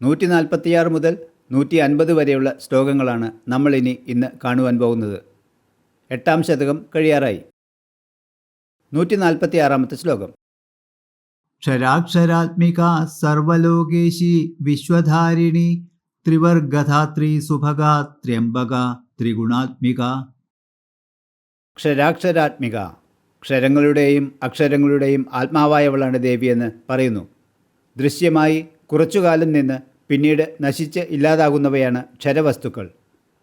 146 മുതൽ 150 വരെയുള്ള ശ്ലോകങ്ങളാണ് നമ്മളിനി ഇന്ന് കാണുവാൻ പോകുന്നത്. 8-ാം ശതകം കഴിയാറായി. 146-ാമത്തെ ശ്ലോകം. ക്ഷരാക്ഷരാത്മിക സർവലോകേശി വിശ്വധാരിണി ത്രിവർഗധാത്രി സുഭഗ ത്രയംബക ത്രിഗുണാത്മിക. ക്ഷരാക്ഷരാത്മിക, ക്ഷരങ്ങളുടെയും അക്ഷരങ്ങളുടെയും ആത്മാവായവളാണ് ദേവിയെന്ന് പറയുന്നു. ദൃശ്യമായി കുറച്ചുകാലം നിന്ന് പിന്നീട് നശിച്ച് ഇല്ലാതാകുന്നവയാണ് ക്ഷരവസ്തുക്കൾ.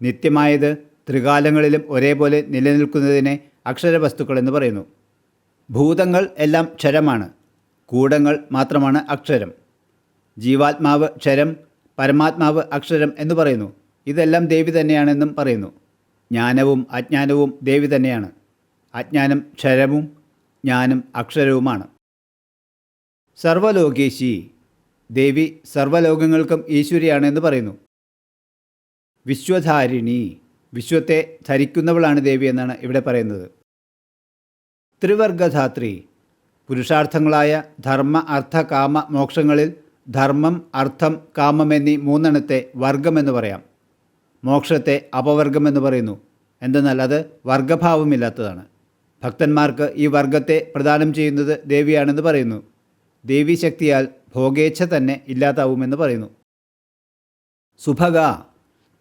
നിത്യമായത് ത്രികാലങ്ങളിലും ഒരേപോലെ നിലനിൽക്കുന്നതിനെ അക്ഷരവസ്തുക്കൾ എന്ന് പറയുന്നു. ഭൂതങ്ങൾ എല്ലാം ക്ഷരമാണ്, കൂടങ്ങൾ മാത്രമാണ് അക്ഷരം. ജീവാത്മാവ് ക്ഷരം, പരമാത്മാവ് അക്ഷരം എന്ന് പറയുന്നു. ഇതെല്ലാം ദേവി തന്നെയാണെന്നും പറയുന്നു. ജ്ഞാനവും അജ്ഞാനവും ദേവി തന്നെയാണ്. അജ്ഞാനം ക്ഷരവും ജ്ഞാനം അക്ഷരവുമാണ്. സർവലോകേശി, ദേവി സർവലോകങ്ങൾക്കും ഈശ്വരിയാണെന്ന് പറയുന്നു. വിശ്വധാരിണി, വിശ്വത്തെ ധരിക്കുന്നവളാണ് ദേവി എന്നാണ് ഇവിടെ പറയുന്നത്. ത്രിവർഗധാത്രി, പുരുഷാർത്ഥങ്ങളായ ധർമ്മ അർത്ഥ കാമ മോക്ഷങ്ങളിൽ ധർമ്മം അർത്ഥം കാമം എന്നീ മൂന്നെണ്ണത്തെ വർഗമെന്ന് പറയാം. മോക്ഷത്തെ അപവർഗമെന്ന് പറയുന്നു. എന്തെന്നാൽ അത് വർഗഭാവമില്ലാത്തതാണ്. ഭക്തന്മാർക്ക് ഈ വർഗത്തെ പ്രദാനം ചെയ്യുന്നത് ദേവിയാണെന്ന് പറയുന്നു. ദേവീശക്തിയാൽ ഭോഗേച്ഛ തന്നെ ഇല്ലാതാവുമെന്ന് പറയുന്നു. സുഭഗ,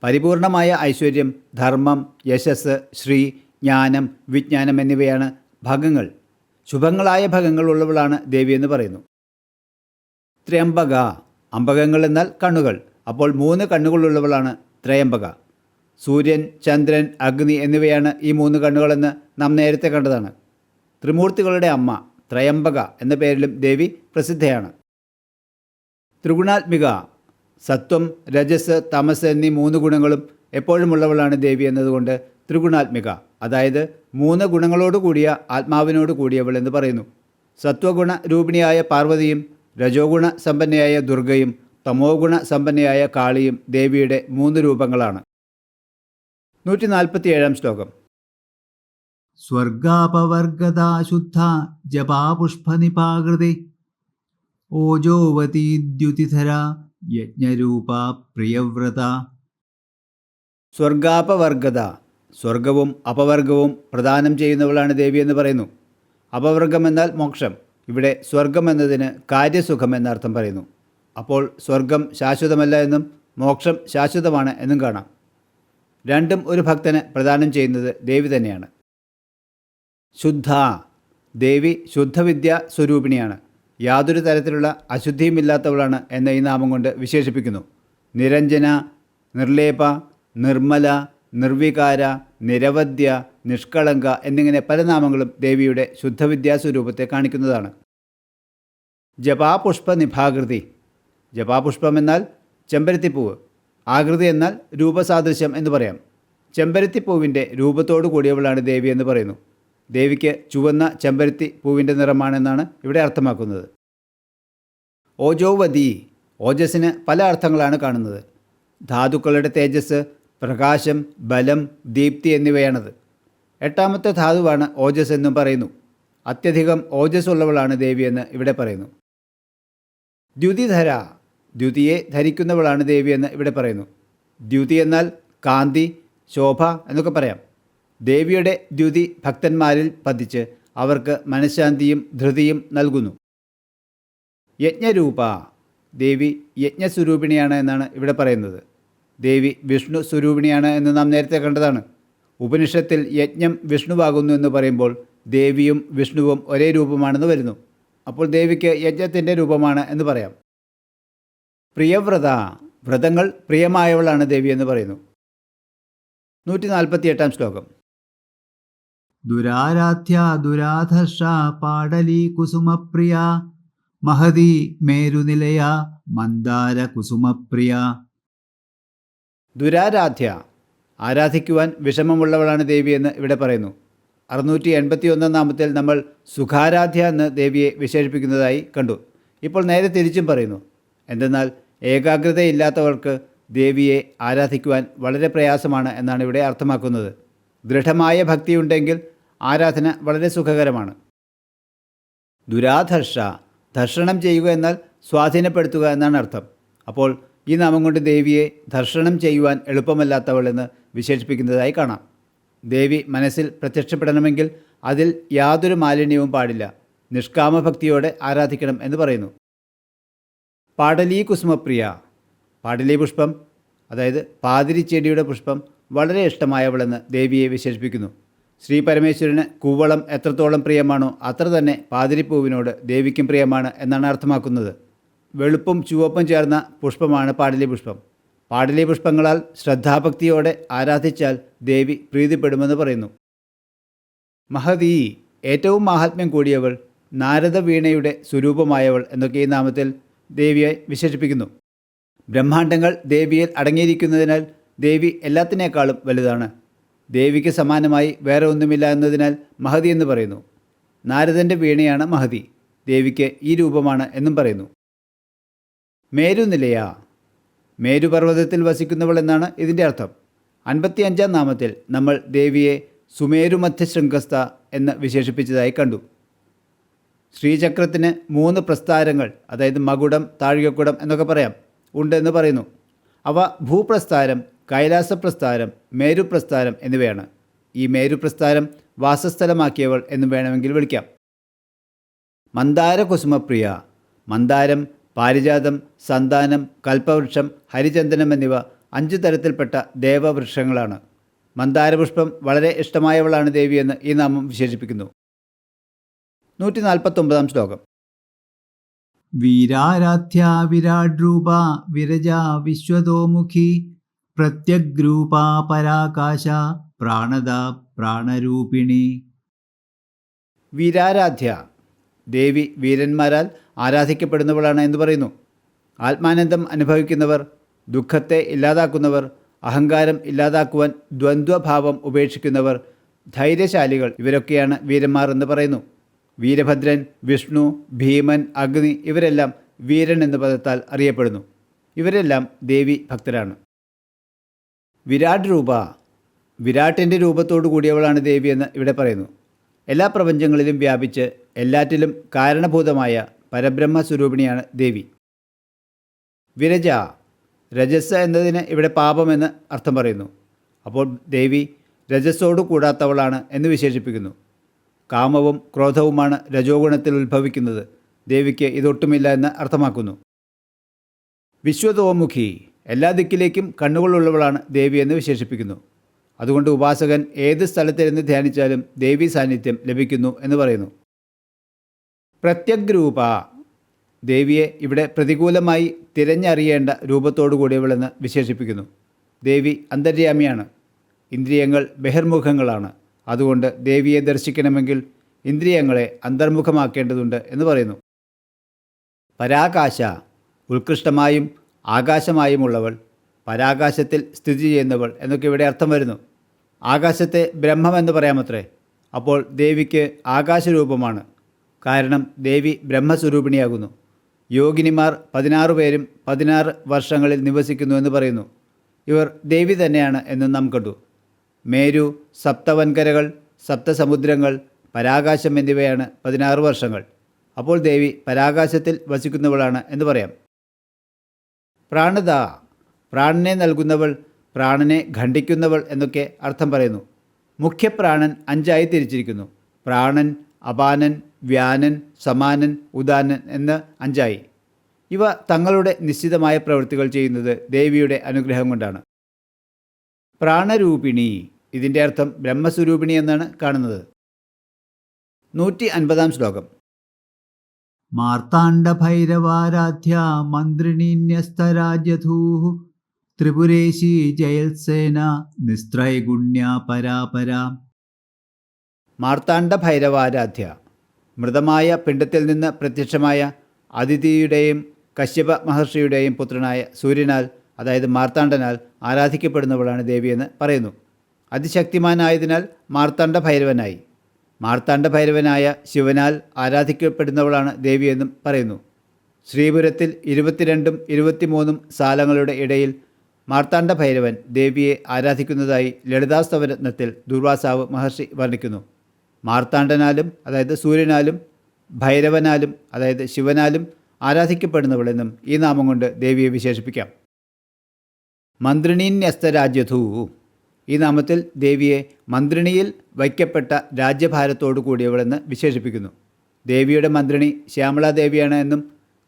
പരിപൂർണമായ ഐശ്വര്യം, ധർമ്മം, യശസ്, ശ്രീ, ജ്ഞാനം, വിജ്ഞാനം എന്നിവയാണ് ഭഗങ്ങൾ. ശുഭങ്ങളായ ഭഗങ്ങൾ ഉള്ളവളാണ് ദേവിയെന്ന് പറയുന്നു. ത്രയംബക, അമ്പകങ്ങൾ എന്നാൽ കണ്ണുകൾ. അപ്പോൾ 3 കണ്ണുകളുള്ളവളാണ് ത്രയംബക. സൂര്യൻ, ചന്ദ്രൻ, അഗ്നി എന്നിവയാണ് ഈ 3 കണ്ണുകളെന്ന് നാം നേരത്തെ കണ്ടതാണ്. ത്രിമൂർത്തികളുടെ അമ്മ ത്രയംബക എന്ന പേരിലും ദേവി പ്രസിദ്ധയാണ്. ത്രിഗുണാത്മിക, സത്വം, രജസ്, തമസ് എന്നീ 3 ഗുണങ്ങളും എപ്പോഴും ഉള്ളവളാണ് ദേവി എന്നതുകൊണ്ട് ത്രിഗുണാത്മിക, അതായത് 3 ഗുണങ്ങളോട് കൂടിയ ആത്മാവിനോട് കൂടിയവൾ എന്ന് പറയുന്നു. സത്വഗുണ രൂപിണിയായ പാർവതിയും രജോഗുണ സമ്പന്നയായ ദുർഗയും തമോ ഗുണ സമ്പന്നയായ കാളിയും ദേവിയുടെ 3 രൂപങ്ങളാണ്. 147-ാം ശ്ലോകം. സ്വർഗാപവർഗദാ ശുദ്ധ ജപാപുഷ്പനിപാകൃതി ഓജോവതി ദ്യുതിധര യജ്ഞരൂപ പ്രിയവ്രത. സ്വർഗാപവർഗത, സ്വർഗവും അപവർഗവും പ്രദാനം ചെയ്യുന്നവളാണ് ദേവി എന്ന് പറയുന്നു. അപവർഗം എന്നാൽ മോക്ഷം. ഇവിടെ സ്വർഗം എന്നതിന് കാര്യസുഖം എന്നർത്ഥം പറയുന്നു. അപ്പോൾ സ്വർഗം ശാശ്വതമല്ല എന്നും മോക്ഷം ശാശ്വതമാണ് എന്നും കാണാം. രണ്ടും ഒരു ഭക്തന് പ്രദാനം ചെയ്യുന്നത് ദേവി തന്നെയാണ്. ശുദ്ധ, ദേവി ശുദ്ധവിദ്യ സ്വരൂപിണിയാണ്. യാതൊരു തരത്തിലുള്ള അശുദ്ധിയുമില്ലാത്തവളാണ് എന്ന ഈ നാമം കൊണ്ട് വിശേഷിപ്പിക്കുന്നു. നിരഞ്ജന, നിർലേപ, നിർമ്മല, നിർവികാര, നിരവധ്യ, നിഷ്കളങ്ക എന്നിങ്ങനെ പല നാമങ്ങളും ദേവിയുടെ ശുദ്ധവിദ്യാസ്വരൂപത്തെ കാണിക്കുന്നതാണ്. ജപാപുഷ്പ നിഭാകൃതി, ജപാപുഷ്പം എന്നാൽ ചെമ്പരത്തിപ്പൂവ്, ആകൃതി എന്നാൽ രൂപസാദൃശ്യം എന്ന് പറയാം. ചെമ്പരത്തിപ്പൂവിൻ്റെ രൂപത്തോടു കൂടിയവളാണ് ദേവി എന്ന് പറയുന്നു. ദേവിക്ക് ചുവന്ന ചെമ്പരത്തി പൂവിൻ്റെ നിറമാണെന്നാണ് ഇവിടെ അർത്ഥമാക്കുന്നത്. ഓജോവതി, ഓജസ്സിന് പല അർത്ഥങ്ങളാണ് കാണുന്നത്. ധാതുക്കളുടെ തേജസ്, പ്രകാശം, ബലം, ദീപ്തി എന്നിവയാണത്. 8ാമത്തെ ധാതുവാണ് ഓജസ് എന്നും പറയുന്നു. അത്യധികം ഓജസ് ഉള്ളവളാണ് ദേവിയെന്ന് ഇവിടെ പറയുന്നു. ദ്യുതിധര, ദ്യുതിയെ ധരിക്കുന്നവളാണ് ദേവിയെന്ന് ഇവിടെ പറയുന്നു. ദ്യുതി എന്നാൽ കാന്തി, ശോഭ എന്നൊക്കെ പറയാം. ദേവിയുടെ ദ്യുതി ഭക്തന്മാരിൽ പതിച്ച് അവർക്ക് മനഃശാന്തിയും ധൃതിയും നൽകുന്നു. യജ്ഞരൂപ, ദേവി യജ്ഞസ്വരൂപിണിയാണ് എന്നാണ് ഇവിടെ പറയുന്നത്. ദേവി വിഷ്ണു സ്വരൂപിണിയാണ് എന്ന് നാം നേരത്തെ കണ്ടതാണ്. ഉപനിഷത്തിൽ യജ്ഞം വിഷ്ണുവാകുന്നു എന്ന് പറയുമ്പോൾ ദേവിയും വിഷ്ണുവും ഒരേ രൂപമാണെന്ന് വരുന്നു. അപ്പോൾ ദേവിക്ക് യജ്ഞത്തിൻ്റെ രൂപമാണ് എന്ന് പറയാം. പ്രിയവ്രത, വ്രതങ്ങൾ പ്രിയമായവളാണ് ദേവി എന്ന് പറയുന്നു. 148-ാം ശ്ലോകം. ദുരാരാധ്യ ദുരാധർഷ പാടലി കുസുമപ്രിയ മഹതി മേരുനിലയ മന്ദാര കുസുമപ്രിയ. ദുരാരാധ്യ, ആരാധിക്കുവാൻ വിഷമമുള്ളവളാണ് ദേവി എന്ന് ഇവിടെ പറയുന്നു. 681-ാം നാമത്തിൽ നമ്മൾ സുഖാരാധ്യ എന്ന് ദേവിയെ വിശേഷിപ്പിക്കുന്നതായി കണ്ടു. ഇപ്പോൾ നേരെ തിരിച്ചും പറയുന്നു. എന്തെന്നാൽ ഏകാഗ്രതയില്ലാത്തവർക്ക് ദേവിയെ ആരാധിക്കുവാൻ വളരെ പ്രയാസമാണ് എന്നാണ് ഇവിടെ അർത്ഥമാക്കുന്നത്. ദൃഢമായ ഭക്തിയുണ്ടെങ്കിൽ ആരാധന വളരെ സുഖകരമാണ്. ദുരാധർഷ, ധർഷണം ചെയ്യുക എന്നാൽ സ്വാധീനപ്പെടുത്തുക എന്നാണ് അർത്ഥം. അപ്പോൾ ഈ നാമം കൊണ്ട് ദേവിയെ ദർശനം ചെയ്യുവാൻ എളുപ്പമല്ലാത്തവൾ എന്ന് വിശേഷിപ്പിക്കുന്നതായി കാണാം. ദേവി മനസ്സിൽ പ്രത്യക്ഷപ്പെടണമെങ്കിൽ അതിൽ യാതൊരു മാലിന്യവും പാടില്ല. നിഷ്കാമഭക്തിയോടെ ആരാധിക്കണം എന്ന് പറയുന്നു. പാടലീ കുസുമപ്രിയ. പാടലീ പുഷ്പം, അതായത് പാതിരിച്ചെടിയുടെ പുഷ്പം, വളരെ ഇഷ്ടമായവളെന്ന് ദേവിയെ വിശേഷിപ്പിക്കുന്നു. ശ്രീ പരമേശ്വരന് കൂവളം എത്രത്തോളം പ്രിയമാണോ അത്ര തന്നെ പാതിരിപ്പൂവിനോട് ദേവിക്കും പ്രിയമാണ് എന്നാണ് അർത്ഥമാക്കുന്നത്. വെളുപ്പും ചുവപ്പും ചേർന്ന പുഷ്പമാണ് പാടലി പുഷ്പം. പാടലി പുഷ്പങ്ങളാൽ ശ്രദ്ധാഭക്തിയോടെ ആരാധിച്ചാൽ ദേവി പ്രീതിപ്പെടുമെന്ന് പറയുന്നു. മഹതീ, ഏറ്റവും മാഹാത്മ്യം കൂടിയവൾ, നാരദ വീണയുടെ സ്വരൂപമായവൾ എന്നൊക്കെ ഈ നാമത്തിൽ ദേവിയെ വിശേഷിപ്പിക്കുന്നു. ബ്രഹ്മാണ്ടങ്ങൾ ദേവിയിൽ അടങ്ങിയിരിക്കുന്നതിനാൽ ദേവി എല്ലാത്തിനേക്കാളും വലുതാണ്. ദേവിക്ക് സമാനമായി വേറെ ഒന്നുമില്ല എന്നതിനാൽ മഹതി എന്ന് പറയുന്നു. നാരദൻ്റെ വീണയാണ് മഹതി. ദേവിക്ക് ഈ രൂപമാണ് എന്നും പറയുന്നു. മേരുനിലയ. മേരുപർവ്വതത്തിൽ വസിക്കുന്നവൾ എന്നാണ് ഇതിൻ്റെ അർത്ഥം. 55-ാം നാമത്തിൽ നമ്മൾ ദേവിയെ സുമേരുമധ്യശൃംഗസ്ഥ എന്ന് വിശേഷിപ്പിച്ചതായി കണ്ടു. ശ്രീചക്രത്തിന് 3 പ്രസ്ഥാരങ്ങൾ, അതായത് മകുടം, താഴികക്കുടം എന്നൊക്കെ പറയാം, ഉണ്ടെന്ന് പറയുന്നു. അവ ഭൂപ്രസ്ഥാരം, കൈലാസപ്രസ്ഥാരം, മേരുപ്രസ്ഥാരം എന്നിവയാണ്. ഈ മേരുപ്രസ്ഥാരം വാസസ്ഥലമാക്കിയവൾ എന്നും വേണമെങ്കിൽ വിളിക്കാം. മന്ദാര കുസുമപ്രിയ. മന്ദാരം, പാരിജാതം, സന്താനം, കൽപ്പവൃക്ഷം, ഹരിചന്ദനം എന്നിവ 5 തരത്തിൽപ്പെട്ട ദേവവൃക്ഷങ്ങളാണ്. മന്ദാരപുഷ്പം വളരെ ഇഷ്ടമായവളാണ് ദേവിയെന്ന് ഈ നാമം വിശേഷിപ്പിക്കുന്നു. 149-ാം ശ്ലോകം. വീരാരാധ്യാ വിരാഡ്രൂപ വിരജാ വിശ്വതോമുഖി പ്രത്യഗ്രൂപാ പരാകാശ പ്രാണദ പ്രാണരൂപിണി. വീരാരാധ്യ. ദേവി വീരന്മാരാൽ ആരാധിക്കപ്പെടുന്നവളാണ് എന്ന് പറയുന്നു. ആത്മാനന്ദം അനുഭവിക്കുന്നവർ, ദുഃഖത്തെ ഇല്ലാതാക്കുന്നവർ, അഹങ്കാരം ഇല്ലാതാക്കുവാൻ ദ്വന്ദ്വഭാവം ഉപേക്ഷിക്കുന്നവർ, ധൈര്യശാലികൾ, ഇവരൊക്കെയാണ് വീരന്മാർ എന്ന് പറയുന്നു. വീരഭദ്രൻ, വിഷ്ണു, ഭീമൻ, അഗ്നി ഇവരെല്ലാം വീരൻ എന്ന പദത്താൽ അറിയപ്പെടുന്നു. ഇവരെല്ലാം ദേവി ഭക്തരാണ്. വിരാട് രൂപ. വിരാട്ടിൻ്റെ രൂപത്തോടു കൂടിയവളാണ് ദേവിയെന്ന് ഇവിടെ പറയുന്നു. എല്ലാ പ്രപഞ്ചങ്ങളിലും വ്യാപിച്ച് എല്ലാറ്റിലും കാരണഭൂതമായ പരബ്രഹ്മ സ്വരൂപിണിയാണ് ദേവി. വിരജ. രജസ് എന്നതിന് ഇവിടെ പാപമെന്ന് അർത്ഥം പറയുന്നു. അപ്പോൾ ദേവി രജസ്സോടു കൂടാത്തവളാണ് എന്ന് വിശേഷിപ്പിക്കുന്നു. കാമവും ക്രോധവുമാണ് രജോ ഗുണത്തിൽ ഉത്ഭവിക്കുന്നത്. ദേവിക്ക് ഇതൊട്ടുമില്ല എന്ന് അർത്ഥമാക്കുന്നു. വിശ്വതോമുഖി. എല്ലാ ദിക്കിലേക്കും കണ്ണുകളുള്ളവളാണ് ദേവി എന്ന് വിശേഷിപ്പിക്കുന്നു. അതുകൊണ്ട് ഉപാസകൻ ഏത് സ്ഥലത്തിരുന്ന് ധ്യാനിച്ചാലും ദേവി സാന്നിധ്യം ലഭിക്കുന്നു എന്ന് പറയുന്നു. പ്രത്യഗ്രൂപ. ദേവിയെ ഇവിടെ പ്രതികൂലമായി തിരഞ്ഞറിയേണ്ട രൂപത്തോടു കൂടിയവളെന്ന് വിശേഷിപ്പിക്കുന്നു. ദേവി അന്തര്യാമിയാണ്. ഇന്ദ്രിയങ്ങൾ ബഹിർമുഖങ്ങളാണ്. അതുകൊണ്ട് ദേവിയെ ദർശിക്കണമെങ്കിൽ ഇന്ദ്രിയങ്ങളെ അന്തർമുഖമാക്കേണ്ടതുണ്ട് എന്ന് പറയുന്നു. പരാകാശ. ഉത്കൃഷ്ടമായും ആകാശമായുമുള്ളവൾ, പരാകാശത്തിൽ സ്ഥിതി ചെയ്യുന്നവൾ എന്നൊക്കെ ഇവിടെ അർത്ഥം വരുന്നു. ആകാശത്തെ ബ്രഹ്മമെന്ന് പറയാമത്രേ. അപ്പോൾ ദേവിക്ക് ആകാശരൂപമാണ്. കാരണം ദേവി ബ്രഹ്മസ്വരൂപിണിയാകുന്നു. യോഗിനിമാർ 16 പേരും 16 വർഷങ്ങളിൽ നിവസിക്കുന്നു എന്ന് പറയുന്നു. ഇവർ ദേവി തന്നെയാണ് എന്നും നാം കണ്ടു. മേരു, സപ്തവൻകരകൾ, സപ്തസമുദ്രങ്ങൾ, പരാകാശം എന്നിവയാണ് 16 വർഷങ്ങൾ. അപ്പോൾ ദേവി പരാകാശത്തിൽ വസിക്കുന്നവളാണ് എന്ന് പറയാം. പ്രാണദ. പ്രാണനെ നൽകുന്നവൾ, പ്രാണനെ ഖണ്ഡിക്കുന്നവൾ എന്നൊക്കെ അർത്ഥം പറയുന്നു. മുഖ്യപ്രാണൻ 5ആയി തിരിച്ചിരിക്കുന്നു. പ്രാണൻ, അപാനൻ, വ്യാനൻ, സമാനൻ, ഉദാനൻ എന്ന് 5ആയി. ഇവ തങ്ങളുടെ നിശ്ചിതമായ പ്രവൃത്തികൾ ചെയ്യുന്നത് ദേവിയുടെ അനുഗ്രഹം കൊണ്ടാണ്. പ്രാണരൂപിണി. ഇതിൻ്റെ അർത്ഥം ബ്രഹ്മസ്വരൂപിണി എന്നാണ് കാണുന്നത്. 150-ാം ശ്ലോകം. മാർത്താണ്ഡഭൈരവാരാധ്യ മന്ത്രിണീന്യസ്തരാജ്യധൂ ത്രിപുരേശി ജയത്സേന നിസ്ത്രൈഗുണ്യ പരാപരാ. മാർത്താണ്ഡഭൈരവാരാധ്യ. മൃതമായ പിണ്ഡത്തിൽ നിന്ന് പ്രത്യക്ഷമായ അദിതിയുടെയും കശ്യപ മഹർഷിയുടെയും പുത്രനായ സൂര്യനാൽ, അതായത് മാർത്താണ്ഡനാൽ ആരാധിക്കപ്പെടുന്നവളാണ് ദേവിയെന്ന് പറയുന്നു. അതിശക്തിമാനായതിനാൽ മാർത്താണ്ഡഭൈരവനായി. മാർത്താണ്ഡഭൈരവനായ ശിവനാൽ ആരാധിക്കപ്പെടുന്നവളാണ് ദേവിയെന്നും പറയുന്നു. ശ്രീപുരത്തിൽ 22ഉം 23ഉം സാലങ്ങളുടെ ഇടയിൽ മാർത്താണ്ഡഭൈരവൻ ദേവിയെ ആരാധിക്കുന്നതായി ലളിതാസ്തവരത്നത്തിൽ ദുർവാസാവ് മഹർഷി വർണ്ണിക്കുന്നു. മാർത്താണ്ഡനാലും, അതായത് സൂര്യനാലും, ഭൈരവനാലും, അതായത് ശിവനാലും ആരാധിക്കപ്പെടുന്നവളെന്നും ഈ നാമം കൊണ്ട് ദേവിയെ വിശേഷിപ്പിക്കാം. മന്ത്രിണീന്യസ്തരാജ്യധൂ. ഈ നാമത്തിൽ ദേവിയെ മന്ത്രിണിയിൽ വയ്ക്കപ്പെട്ട രാജ്യഭാരത്തോടു കൂടിയവളെന്ന് വിശേഷിപ്പിക്കുന്നു. ദേവിയുടെ മന്ത്രിണി ശ്യാമളാദേവിയാണ് എന്നും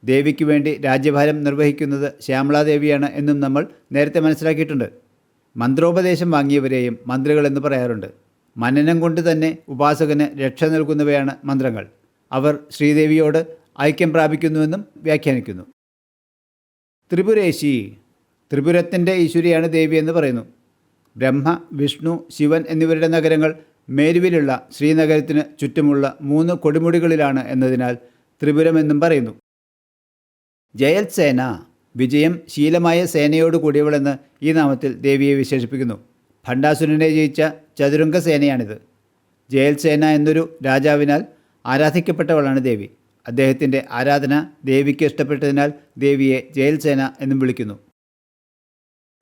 ദേവിക്ക് വേണ്ടി രാജ്യഭാരം നിർവഹിക്കുന്നത് ശ്യാമളാദേവിയാണ് എന്നും നമ്മൾ നേരത്തെ മനസ്സിലാക്കിയിട്ടുണ്ട്. മന്ത്രോപദേശം വാങ്ങിയവരെയും മന്ത്രികളെന്ന് പറയാറുണ്ട്. മനനം കൊണ്ട് തന്നെ ഉപാസകന് രക്ഷ നൽകുന്നവയാണ് മന്ത്രങ്ങൾ. അവർ ശ്രീദേവിയോട് ഐക്യം പ്രാപിക്കുന്നുവെന്നും വ്യാഖ്യാനിക്കുന്നു. ത്രിപുരേശി, ത്രിപുരത്തിൻ്റെ ഈശ്വരിയാണ് ദേവി എന്ന് പറയുന്നു. ബ്രഹ്മ, വിഷ്ണു, ശിവൻ എന്നിവരുടെ നഗരങ്ങൾ മേരുവിലുള്ള ശ്രീനഗരത്തിന് ചുറ്റുമുള്ള 3 കൊടുമുടികളിലാണ് എന്നതിനാൽ ത്രിപുരമെന്നും പറയുന്നു. ജയത്സേന, വിജയം ശീലമായ സേനയോട് കൂടിയവളെന്ന് ഈ നാമത്തിൽ ദേവിയെ വിശേഷിപ്പിക്കുന്നു. ഭണ്ഡാസുരനെ ജയിച്ച ചതുരംഗ സേനയാണിത്. ജയത്സേന എന്നൊരു രാജാവിനാൽ ആരാധിക്കപ്പെട്ടവളാണ് ദേവി. അദ്ദേഹത്തിൻ്റെ ആരാധന ദേവിക്ക് ഇഷ്ടപ്പെട്ടതിനാൽ ദേവിയെ ജയത്സേന എന്നും വിളിക്കുന്നു.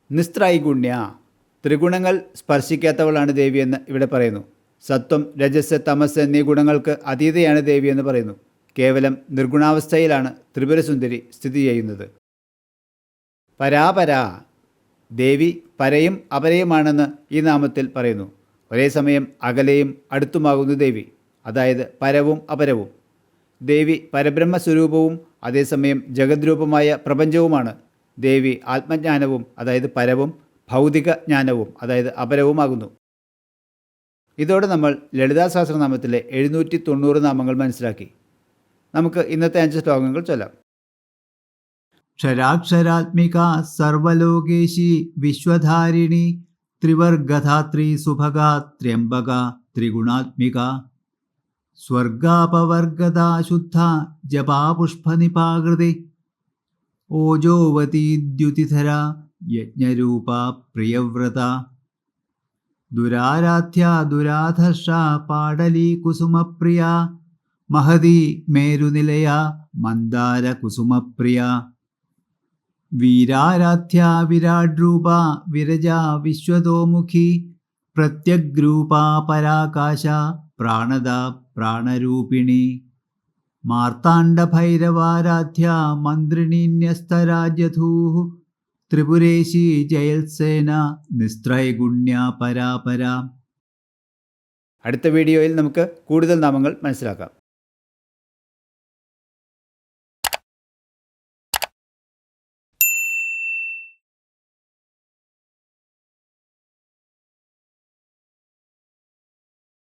നിസ്ത്രൈഗുണ്യ, ത്രിഗുണങ്ങൾ സ്പർശിക്കാത്തവളാണ് ദേവിയെന്ന് ഇവിടെ പറയുന്നു. സത്വം, രജസ്, തമസ് എന്നീ ഗുണങ്ങൾക്ക് അതീതയാണ് ദേവിയെന്ന് പറയുന്നു. കേവലം നിർഗുണാവസ്ഥയിലാണ് ത്രിപുരസുന്ദരി സ്ഥിതി ചെയ്യുന്നത്. പരാപര, ദേവി പരയും അപരയുമാണെന്ന് ഈ നാമത്തിൽ പറയുന്നു. ഒരേ സമയം അകലെയും അടുത്തുമാകുന്നു ദേവി, അതായത് പരവും അപരവും. ദേവി പരബ്രഹ്മസ്വരൂപവും അതേസമയം ജഗദ്രൂപമായ പ്രപഞ്ചവുമാണ്. ദേവി ആത്മജ്ഞാനവും അതായത് പരവും ഭൗതിക ജ്ഞാനവും അതായത് അപരവുമാകുന്നു. ഇതോടെ നമ്മൾ ലളിതാ സഹസ്രനാമത്തിലെ 790 നാമങ്ങൾ മനസ്സിലാക്കി. നമുക്ക് ഇന്നത്തെ 5 ശ്ലോകങ്ങൾ ചൊല്ലാം. ക്ഷരാക്ഷരാത്മിക സർവലോകേശി വിശ്വധാരിണി ത്രിവർഗധാത്രി സുഭഗ ത്രയംബക ത്രിഗുണാത്മിക സ്വർഗാപവർഗദാ ശുദ്ധ ജപാപുഷ്പനിപാകൃതി ഓജോവതീദ്യുതിധര യജ്ഞരൂപ പ്രിയവ്രത ദുരാരാധ്യ ദുരാധർഷ പാടലീ കുസുമപ്രിയ മഹതി മേരുനിലയ മന്ദാര കുസുമപ്രിയ വീരാരാധ്യ വിരാഡ്രൂപ വിരജ വിശ്വതോമുഖി പ്രത്യഗ്രൂപ പരാകാശ പ്രാണദ പ്രാണരൂപിണി മാർത്താണ്ഡഭൈരവാരാധ്യ മന്ത്രിണീന്യസ്തരാജ്യധൂ ത്രിപുരേശി ജയത്സേന നിസ്ത്രൈഗുണ്യ പരാപര. അടുത്ത വീഡിയോയിൽ നമുക്ക് കൂടുതൽ നാമങ്ങൾ മനസ്സിലാക്കാം.